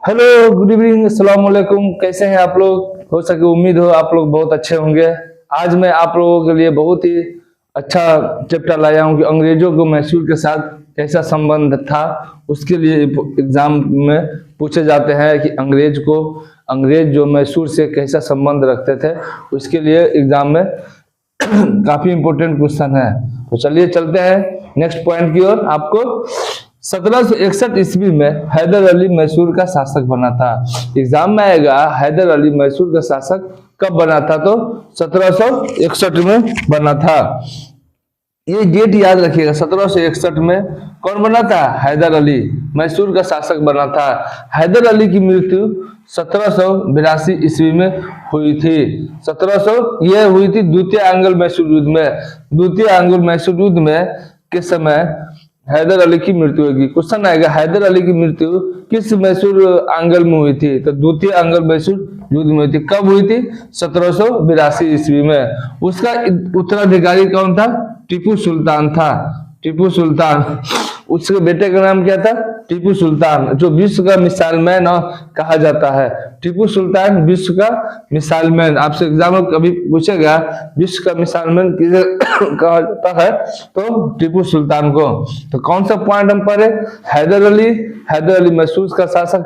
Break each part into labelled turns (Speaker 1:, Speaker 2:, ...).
Speaker 1: Hello, good evening, अस्सलाम वालेकुम। कैसे हैं आप लोग? हो सके उम्मीद हो आप लोग बहुत अच्छे होंगे। आज मैं आप लोगों के लिए बहुत ही अच्छा चैप्टर लाया हूं कि अंग्रेजों को मैसूर के साथ कैसा संबंध था। उसके लिए एग्जाम में पूछे जाते हैं कि अंग्रेज जो मैसूर से कैसा संबंध रखते थे, उसके लिए एग्जाम में काफी इंपोर्टेंट क्वेश्चन है। तो चलिए चलते हैं नेक्स्ट पॉइंट की ओर। आपको 1761 ईस्वी में हैदर अली मैसूर का शासक बना था। एग्जाम में आएगा हैदर अली मैसूर का शासक कब बना था, तो 1761 में बना था। ये डेट याद रखिएगा, 1761 में कौन बना था? हैदर अली मैसूर का शासक बना था। हैदर अली की मृत्यु 1782 ईस्वी में हुई थी। 1700 यह हुई थी द्वितीय आंग्ल मैसूर युद्ध में। द्वितीय आंग्ल मैसूर युद्ध में के समय हैदर अली की मृत्यु होगी। क्वेश्चन आएगा हैदर अली की मृत्यु किस मैसूर आंग्ल में हुई थी, तो द्वितीय आंग्ल मैसूर युद्ध में हुई थी। कब हुई थी? 1782 ईस्वी में। उसका उत्तराधिकारी कौन था? टीपू सुल्तान था। टीपू सुल्तान, उसके बेटे का नाम क्या था? टीपू सुल्तान, जो विश्व का मिसाइलमैन कहा जाता है। टीपू सुल्तान विश्व का मिसाइलमैन। आपसे एग्जाम में कभी पूछेगा विश्व का मिसाइलमैन किसे कहा जाता है, तो टीपू सुल्तान को। तो कौन सा पॉइंट हम पढ़े? हैदर अली मैसूर का शासक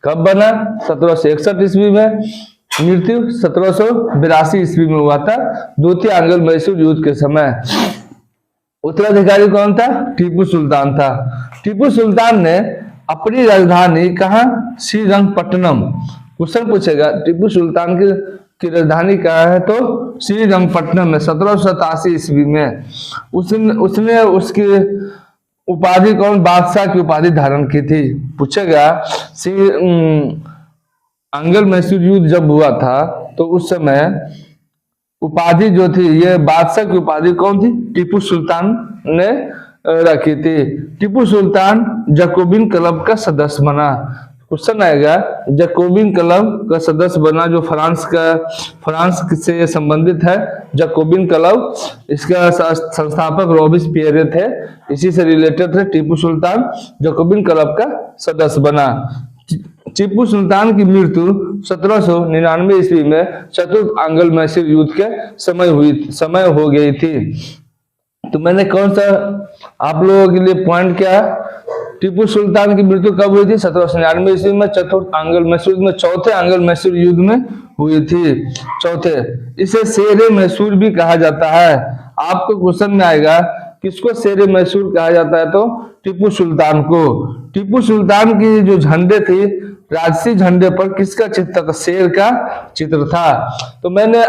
Speaker 1: कब बना? 1761 ईस्वी में। मृत्यु 1782 ईस्वी में हुआ था, द्वितीय आंग्ल मैसूर युद्ध के समय। उत्तराधिकारी कौन था? टीपू सुल्तान था। टीपू सुल्तान ने अपनी राजधानी कहाँ? श्रीरंगपट्टनम। क्वेश्चन पूछेगा टीपू सुल्तान की राजधानी कहाँ है, तो श्रीरंगपट्टनम में 1787 ईस्वी में। उसने उसकी उपाधि कौन? बादशाह की उपाधि धारण की थी। पूछेगा आंग्ल मैसूर युद्ध जब हुआ था तो उस समय उपाधि जो थी, ये बादशाह की उपाधि कौन थी? टीपू सुल्तान ने रखी थी। टीपू सुल्तान जैकोबिन क्लब का सदस्य बना। क्वेश्चन आएगा जैकोबिन क्लब का सदस्य बना, जो फ्रांस से संबंधित है। जैकोबिन क्लब, इसका संस्थापक रॉबिस्पियर थे, इसी से रिलेटेड थे। टीपू सुल्तान जैकोबिन क्लब का सदस्य बना। टीपू सुल्तान की मृत्यु 1799 ईस्वी में चतुर्थ आंग्ल मैसूर युद्ध के समय हो गई थी। तो मैंने कौन सा आप लोगों के लिए पॉइंट क्या? टीपू सुल्तान की मृत्यु कब हुई थी? 1799 ईस्वी में चतुर्थ आंग्ल मैसूर में, चौथे आंग्ल मैसूर युद्ध में हुई थी। चौथे, इसे शेरे मैसूर भी कहा जाता है। आपको क्वेश्चन में आएगा किसको शेरे मैसूर कहा जाता है, तो टीपू सुल्तान को। टीपू सुल्तान की जो झंडे थी, राजसी झंडे पर किसका चित्र था? शेर का चित्र था। तो मैंने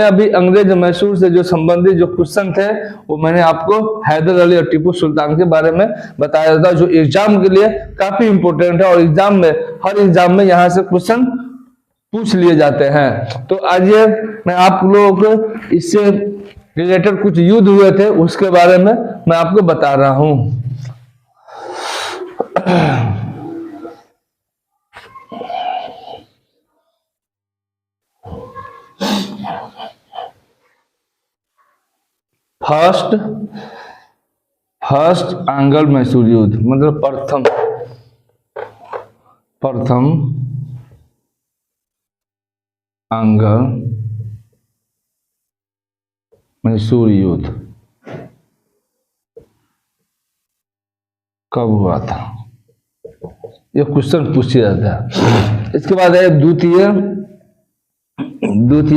Speaker 1: अभी अंग्रेज मैसूर से जो संबंधित जो क्वेश्चन थे, वो मैंने आपको हैदर अली और टीपू सुल्तान के बारे में बताया था, जो एग्जाम के लिए काफी इंपोर्टेंट है। और हर एग्जाम में यहाँ से क्वेश्चन पूछ लिए जाते हैं। तो आज मैं आप लोगों को इससे रिलेटेड कुछ युद्ध हुए थे उसके बारे में मैं आपको बता रहा हूं। फर्स्ट आंग्ल मैसूर युद्ध मतलब प्रथम आंग्ल मैसूर युद्ध कब हुआ था, ये क्वेश्चन पूछा जाता है। इसके बाद है द्वितीय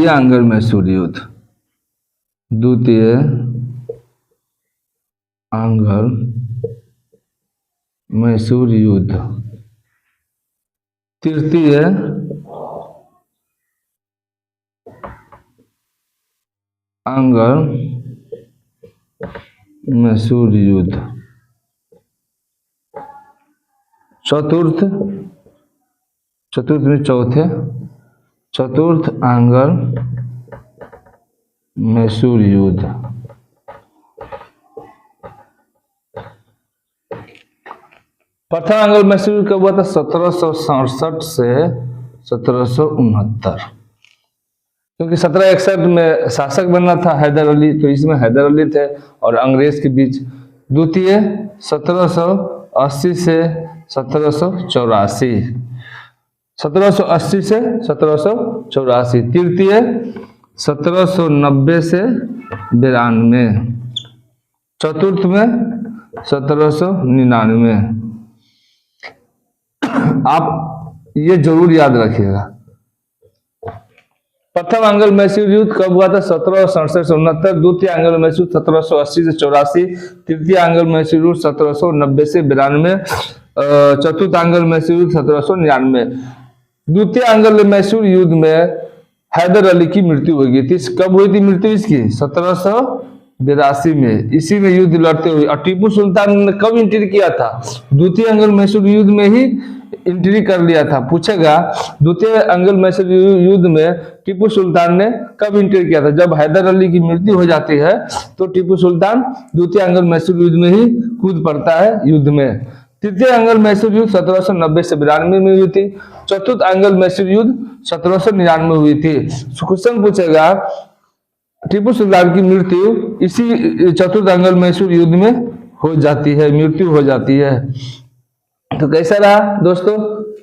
Speaker 1: आंग्ल मैसूर युद्ध। द्वितीय आंग्ल मैसूर युद्ध। तृतीय आंग्ल मैसूर युद्ध। चतुर्थ में चतुर्थ आंग्ल मैसूर युद्ध। प्रथम आंग्ल मैसूर युद्ध कब हुआ था? 1767 से 1769। क्योंकि 1761 में शासक बनना था हैदर अली, तो इसमें हैदर अली थे और अंग्रेज के बीच। द्वितीय 1780 से 1784, 1780 से 1784। तृतीय 1790 से 92, चतुर्थ में 1799। आप ये जरूर याद रखिएगा। प्रथम एंग्लो मैसूर युद्ध कब हुआ था? 1767 से 69। द्वितीय एंग्लो मैसूर 1780 से 84। तृतीय एंग्लो मैसूर युद्ध 1790 से 92। चतुर्थ एंग्लो मैसूर युद्ध 1799। द्वितीय एंग्लो मैसूर युद्ध में हैदर अली की मृत्यु हो गई थी। कब हुई थी मृत्यु इसकी? 1782 में। इसी में युद्ध लड़ते हुए। और टीपू सुल्तान ने कब एंट्री किया था? द्वितीय एंग्लो मैसूर युद्ध में ही एंट्री कर लिया था। पूछेगा द्वितीय एंग्लो मैसूर युद्ध में टीपू सुल्तान ने कब एंट्री किया था? जब हैदर अली की मृत्यु हो जाती है तो टीपू सुल्तान द्वितीय एंग्लो मैसूर युद्ध में ही कूद पड़ता है युद्ध में। तृतीय एंग्लो मैसूर युद्ध 1790 से 92 में हुई थी। चतुर्थ एंग्लो मैसूर युद्ध 1799 में हुई थी। क्वेश्चन पूछेगा टीपू सुल्तान की मृत्यु इसी चतुर्थ एंग्लो मैसूर युद्ध में हो जाती है, मृत्यु हो जाती है। तो कैसा रहा दोस्तों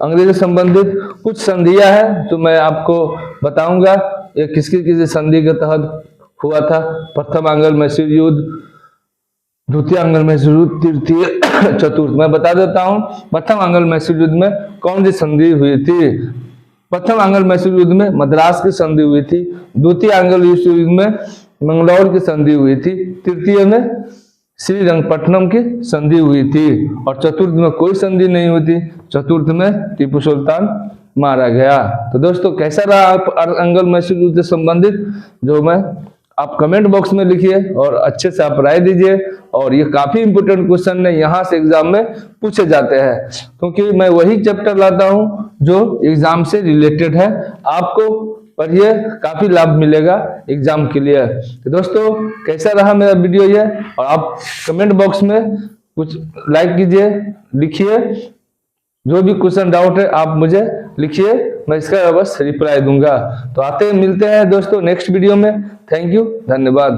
Speaker 1: अंग्रेजों संबंधित कुछ संधियां है तो मैं आपको बताऊंगा ये किसकी संधि के तहत हुआ था। प्रथम एंग्लो मैसूर युद्ध, द्वितीय एंग्लो मैसूर युद्ध, तृतीय, चतुर्थ। मैं बता देता हूं प्रथम एंग्लो मैसूर युद्ध में कौन सी संधि हुई थी। प्रथम एंग्लो मैसूर युद्ध में मद्रास की संधि हुई थी। द्वितीय एंग्लो मैसूर युद्ध में मंगलौर की संधि हुई थी। तृतीय में श्रीरंगपट्टनम की संधि हुई थी। और चतुर्थ में कोई संधि नहीं हुई थी। चतुर्थ में टीपू सुल्तान मारा गया। तो दोस्तों कैसा रहा आप एंग्लो मैसूर युद्ध से संबंधित जो मैं आप कमेंट बॉक्स में लिखिए और अच्छे से आप राय दीजिए। और ये काफी इंपोर्टेंट क्वेश्चन है, यहाँ से एग्जाम में पूछे जाते हैं क्योंकि मैं वही चैप्टर लाता हूँ जो एग्जाम से रिलेटेड है। आपको पढ़िए, काफी लाभ मिलेगा एग्जाम के लिए। तो दोस्तों कैसा रहा मेरा वीडियो ये, और आप कमेंट बॉक्स में कुछ लाइक कीजिए, लिखिए जो भी क्वेश्चन डाउट है आप मुझे लिखिए, मैं इसका बस रिप्लाई दूंगा। तो आते मिलते हैं दोस्तों नेक्स्ट वीडियो में। थैंक यू, धन्यवाद।